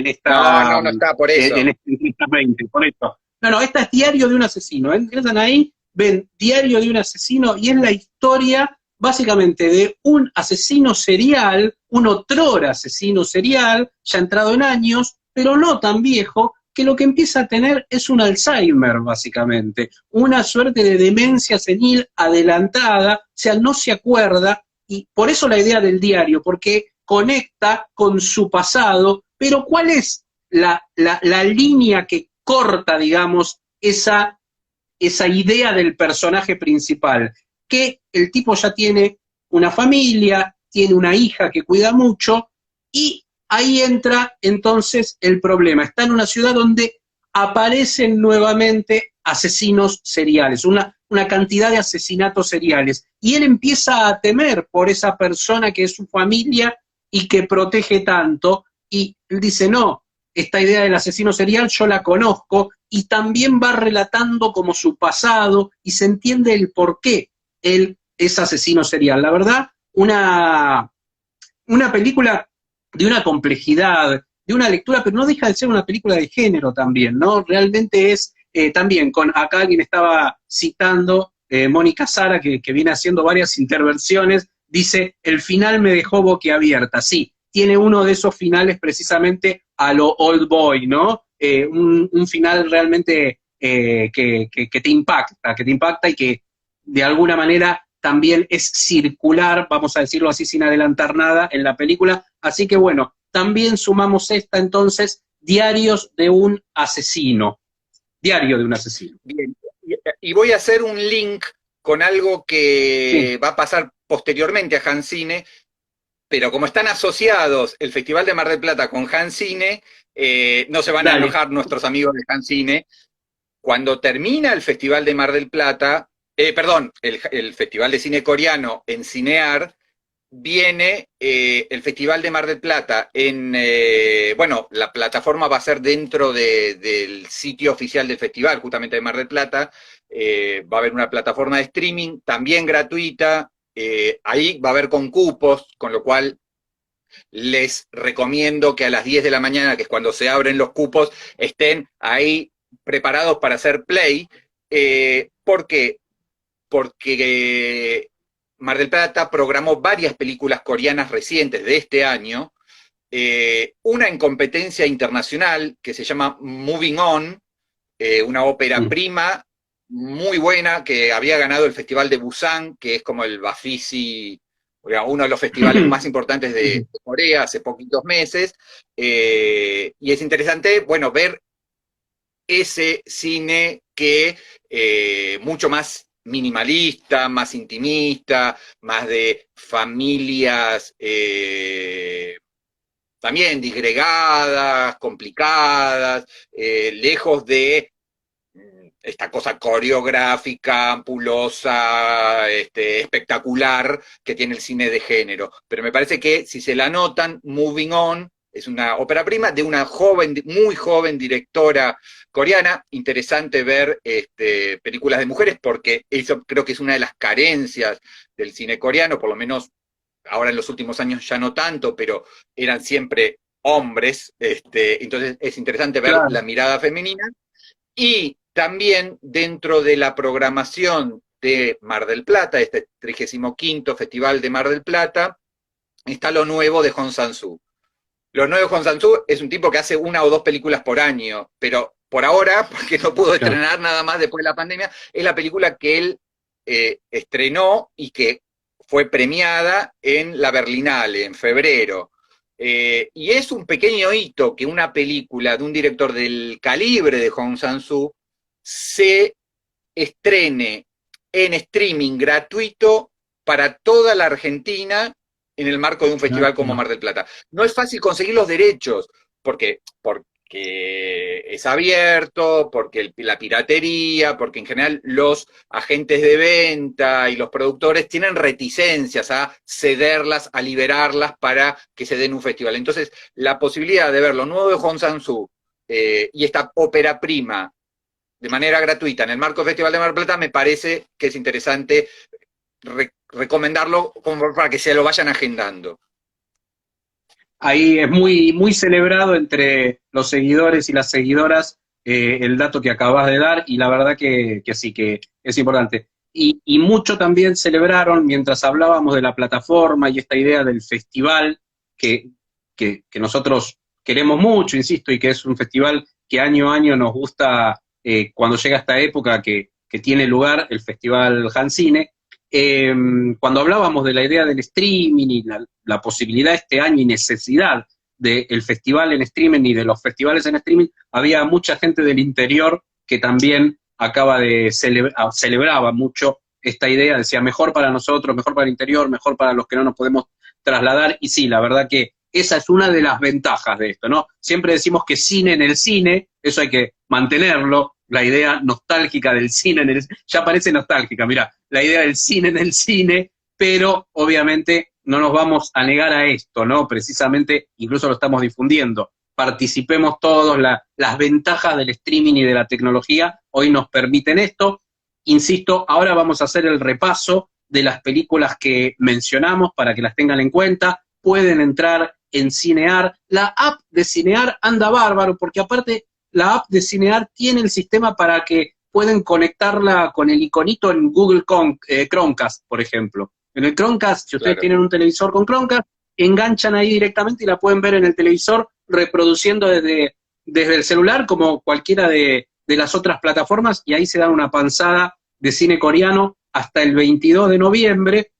esta. No está, por eso. En esta 20, por eso. No, esta es Diario de un Asesino. Entran ahí, ven Diario de un Asesino, y es la historia básicamente de un asesino serial, un otrora asesino serial, ya entrado en años, pero no tan viejo, que lo que empieza a tener es un Alzheimer, básicamente, una suerte de demencia senil adelantada, o sea, no se acuerda, y por eso la idea del diario, porque conecta con su pasado, pero ¿cuál es la línea que corta, digamos, esa idea del personaje principal? Que el tipo ya tiene una familia, tiene una hija que cuida mucho, y ahí entra entonces el problema. Está en una ciudad donde aparecen nuevamente asesinos seriales, una cantidad de asesinatos seriales, y él empieza a temer por esa persona que es su familia y que protege tanto, y él dice, no, esta idea del asesino serial yo la conozco, y también va relatando como su pasado, y se entiende el por qué él es asesino serial. La verdad, una película de una complejidad, de una lectura, pero no deja de ser una película de género también, ¿no? Realmente es también, acá alguien estaba citando, Mónica Sara, que viene haciendo varias intervenciones, dice, el final me dejó boquiabierta. Sí, tiene uno de esos finales precisamente a lo Old Boy, ¿no? Un final realmente que te impacta y que de alguna manera también es circular, vamos a decirlo así sin adelantar nada, en la película. Así que bueno, también sumamos esta entonces, Diarios de un Asesino. Diario de un Asesino. Bien, y voy a hacer un link con algo que va a pasar posteriormente a Han Cine, pero como están asociados el Festival de Mar del Plata con Hancine, no se van a enojar nuestros amigos de Hancine. Cuando termina el Festival de Mar del Plata, perdón, el Festival de Cine Coreano en Cinear, viene el Festival de Mar del Plata bueno, la plataforma va a ser dentro del sitio oficial del festival, justamente de Mar del Plata, va a haber una plataforma de streaming, también gratuita, ahí va a haber con cupos, con lo cual les recomiendo que a las 10 de la mañana, que es cuando se abren los cupos, estén ahí preparados para hacer play. ¿Por qué? Porque Mar del Plata programó varias películas coreanas recientes de este año, una en competencia internacional que se llama Moving On, una ópera prima muy buena que había ganado el Festival de Busan, que es como el Bafisi, uno de los festivales más importantes de Corea hace poquitos meses, y es interesante, bueno, ver ese cine que mucho más minimalista, más intimista, más de familias también disgregadas, complicadas, lejos de esta cosa coreográfica, ampulosa, espectacular que tiene el cine de género. Pero me parece que si se la notan, Moving On es una ópera prima de una joven, muy joven directora coreana. Interesante ver películas de mujeres, porque eso creo que es una de las carencias del cine coreano, por lo menos ahora en los últimos años ya no tanto, pero eran siempre hombres, entonces es interesante ver la mirada femenina. Y también dentro de la programación de Mar del Plata, este 35º Festival de Mar del Plata, está lo nuevo de Hong Sang-soo. Lo nuevo de Hong Sang-soo es un tipo que hace 1 o 2 películas por año, pero por ahora, porque no pudo estrenar nada más después de la pandemia, es la película que él estrenó y que fue premiada en la Berlinale en febrero. Y es un pequeño hito que una película de un director del calibre de Hong Sang-soo se estrene en streaming gratuito para toda la Argentina en el marco de un festival como Mar del Plata. No es fácil conseguir los derechos, porque es abierto, porque la piratería, porque en general los agentes de venta y los productores tienen reticencias a cederlas, a liberarlas para que se den un festival. Entonces, la posibilidad de ver lo nuevo de Hong Sang-soo y esta ópera prima de manera gratuita en el marco del Festival de Mar del Plata me parece que es interesante recomendarlo como para que se lo vayan agendando. Ahí es muy, muy celebrado entre los seguidores y las seguidoras el dato que acabas de dar, y la verdad que sí, que es importante. Y mucho también celebraron, mientras hablábamos de la plataforma y esta idea del festival, que nosotros queremos mucho, insisto, y que es un festival que año a año nos gusta cuando llega esta época que tiene lugar, el Festival Hancine. Cuando hablábamos de la idea del streaming y la posibilidad este año y necesidad del festival en streaming y de los festivales en streaming, había mucha gente del interior que también celebraba mucho esta idea, decía mejor para nosotros, mejor para el interior, mejor para los que no nos podemos trasladar, y sí, la verdad que esa es una de las ventajas de esto, ¿no? Siempre decimos que cine en el cine, eso hay que mantenerlo, la idea nostálgica del cine en el cine, ya parece nostálgica, mirá, la idea del cine en el cine, pero obviamente no nos vamos a negar a esto, ¿no? Precisamente, incluso lo estamos difundiendo. Participemos todos, las ventajas del streaming y de la tecnología hoy nos permiten esto. Insisto, ahora vamos a hacer el repaso de las películas que mencionamos para que las tengan en cuenta. Pueden entrar en Cinear. La app de Cinear anda bárbaro, porque aparte la app de Cinear tiene el sistema para que pueden conectarla con el iconito en Google Chromecast, por ejemplo. En el Chromecast, si ustedes tienen un televisor con Chromecast, enganchan ahí directamente y la pueden ver en el televisor reproduciendo desde el celular como cualquiera de las otras plataformas, y ahí se dan una panzada de cine coreano hasta el 22 de noviembre.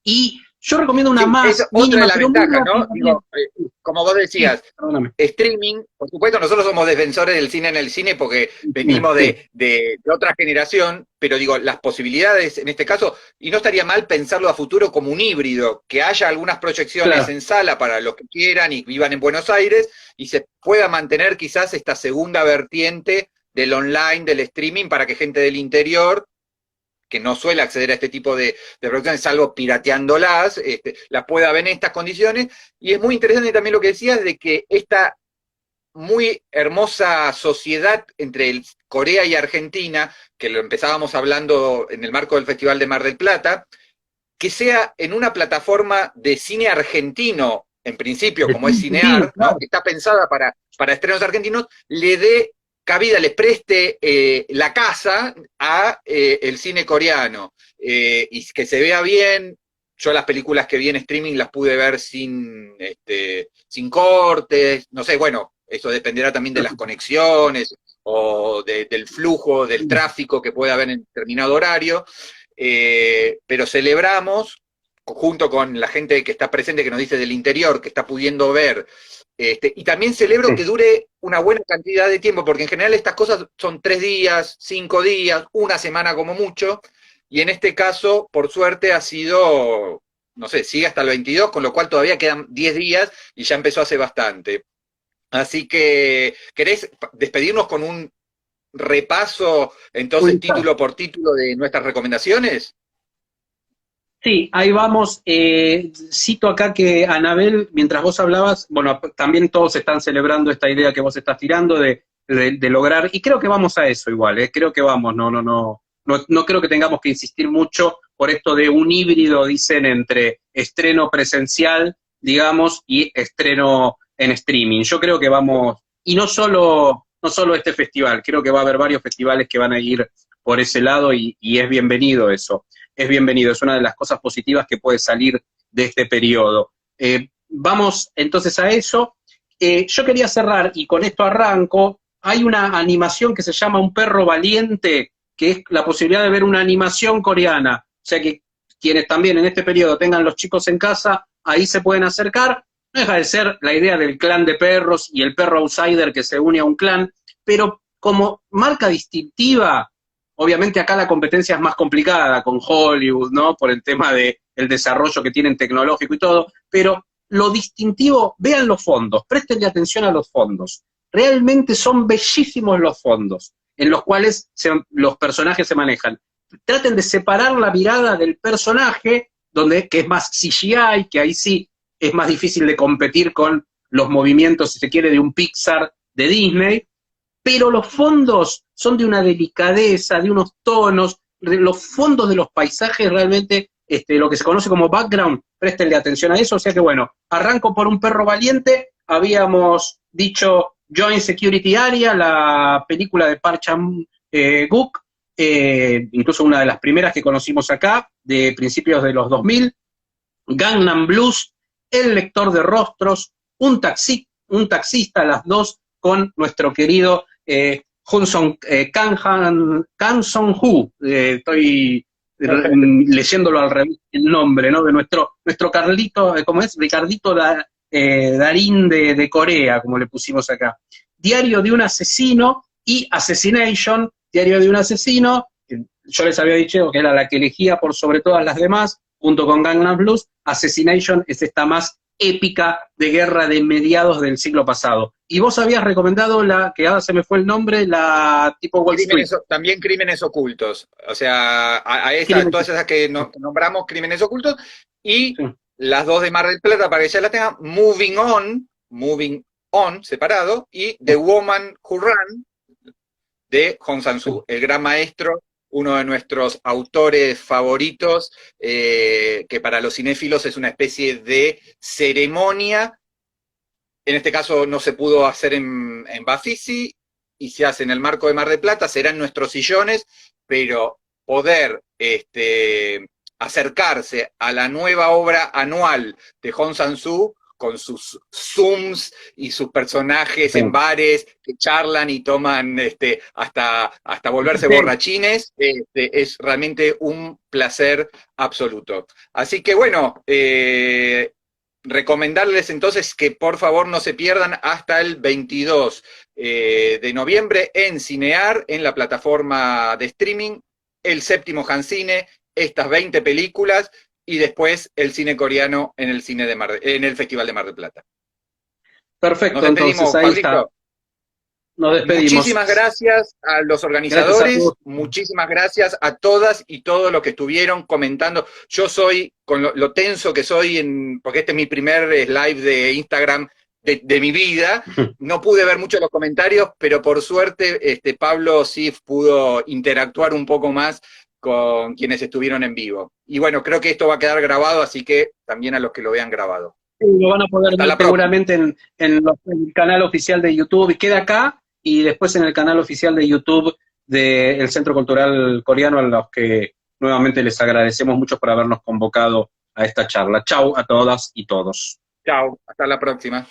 Y Yo recomiendo una Sí, más es otra de mínima, las pero muy ventajas, rápida ¿no? también. Digo, como vos Sí, decías, perdóname. streaming, por supuesto, nosotros somos defensores del cine en el cine porque venimos Sí, de otra generación, pero digo, las posibilidades en este caso, y no estaría mal pensarlo a futuro como un híbrido, que haya algunas proyecciones claro. en sala para los que quieran y vivan en Buenos Aires, y se pueda mantener quizás esta segunda vertiente del online, del streaming, para que gente del interior que no suele acceder a este tipo de producciones, salvo pirateándolas, las pueda ver en estas condiciones. Y es muy interesante también lo que decías de que esta muy hermosa sociedad entre Corea y Argentina, que lo empezábamos hablando en el marco del Festival de Mar del Plata, que sea en una plataforma de cine argentino, en principio, De como es Argentina, Cinear, ¿no? claro. Que está pensada para estrenos argentinos, le dé cabida, les preste la casa a el cine coreano, y que se vea bien. Yo las películas que vi en streaming las pude ver sin cortes, no sé, bueno, eso dependerá también de las conexiones o del flujo, del tráfico que pueda haber en determinado horario, pero celebramos, junto con la gente que está presente, que nos dice del interior, que está pudiendo ver, y también celebro que Sí. dure una buena cantidad de tiempo, porque en general estas cosas son 3 días, 5 días, una semana como mucho, y en este caso, por suerte, ha sido, no sé, sigue hasta el 22, con lo cual todavía quedan 10 días y ya empezó hace bastante. Así que, ¿querés despedirnos con un repaso, entonces, título por título de nuestras recomendaciones? Sí, ahí vamos. Cito acá que Anabel, mientras vos hablabas, bueno, también todos están celebrando esta idea que vos estás tirando de lograr, y creo que vamos a eso igual, creo que vamos, no creo que tengamos que insistir mucho por esto de un híbrido, dicen, entre estreno presencial, digamos, y estreno en streaming. Yo creo que vamos, y no solo este festival, creo que va a haber varios festivales que van a ir por ese lado y es bienvenido eso, es bienvenido, es una de las cosas positivas que puede salir de este periodo. Vamos entonces a eso. Yo quería cerrar, y con esto arranco, hay una animación que se llama Un perro valiente, que es la posibilidad de ver una animación coreana, o sea que quienes también en este periodo tengan los chicos en casa, ahí se pueden acercar. No deja de ser la idea del clan de perros y el perro outsider que se une a un clan, pero como marca distintiva. Obviamente acá la competencia es más complicada con Hollywood, ¿no? Por el tema del desarrollo que tienen tecnológico y todo, pero lo distintivo, vean los fondos, prestenle atención a los fondos. Realmente son bellísimos los fondos en los cuales los personajes se manejan. Traten de separar la mirada del personaje, que es más CGI, que ahí sí es más difícil de competir con los movimientos, si se quiere, de un Pixar, de Disney, pero los fondos son de una delicadeza, de unos tonos, los fondos de los paisajes realmente, lo que se conoce como background, préstenle atención a eso, o sea que bueno, arranco por Un perro valiente, habíamos dicho Joint Security Area, la película de Park Chan-wook, incluso una de las primeras que conocimos acá, de principios de los 2000, Gangnam Blues, El lector de rostros, un taxista, las dos con nuestro querido Hunson Kang Song-hu, estoy leyéndolo al revés el nombre, ¿no? De nuestro Carlito, ¿cómo es? Ricardito Darín de Corea, como le pusimos acá. Diario de un asesino y Assassination, Diario de un asesino, yo les había dicho que era la que elegía por sobre todas las demás, junto con Gangnam Blues. Assassination es esta más épica de guerra de mediados del siglo pasado. Y vos habías recomendado la, que ahora se me fue el nombre, la tipo Wall Street. También crímenes ocultos, o sea, todas esas que nombramos, crímenes ocultos, y Sí. las dos de Mar del Plata, para que ya las tengan, Moving On, separado, y The Woman Who Ran, de Hong Sang-soo, el gran maestro, uno de nuestros autores favoritos, que para los cinéfilos es una especie de ceremonia. En este caso no se pudo hacer en Bafisi y se hace en el marco de Mar del Plata, serán nuestros sillones, pero poder acercarse a la nueva obra anual de Hong Sang-soo con sus Zooms y sus personajes Sí. en bares que charlan y toman hasta volverse Sí. borrachines. Es realmente un placer absoluto. Así que bueno, recomendarles entonces que por favor no se pierdan hasta el 22 de noviembre en Cinear, en la plataforma de streaming, el séptimo Hancine, estas 20 películas y después el cine coreano en el en el Festival de Mar del Plata. Nos Perfecto, entonces despedimos, ahí está. Pablito. Nos despedimos. Muchísimas gracias a los Gracias a todos. organizadores, muchísimas gracias a todas y todos los que estuvieron comentando. Yo soy, con lo tenso que soy, porque este es mi primer live de Instagram de mi vida, no pude ver mucho los comentarios, pero por suerte Pablo sí pudo interactuar un poco más con quienes estuvieron en vivo. Y bueno, creo que esto va a quedar grabado, así que también a los que lo vean grabado. Lo van a poder Hasta ver la próxima. seguramente en el canal oficial de YouTube. Y queda acá y después en el canal oficial de YouTube del Centro Cultural Coreano, a los que nuevamente les agradecemos mucho por habernos convocado a esta charla. Chau a todas y todos. Chao, hasta la próxima.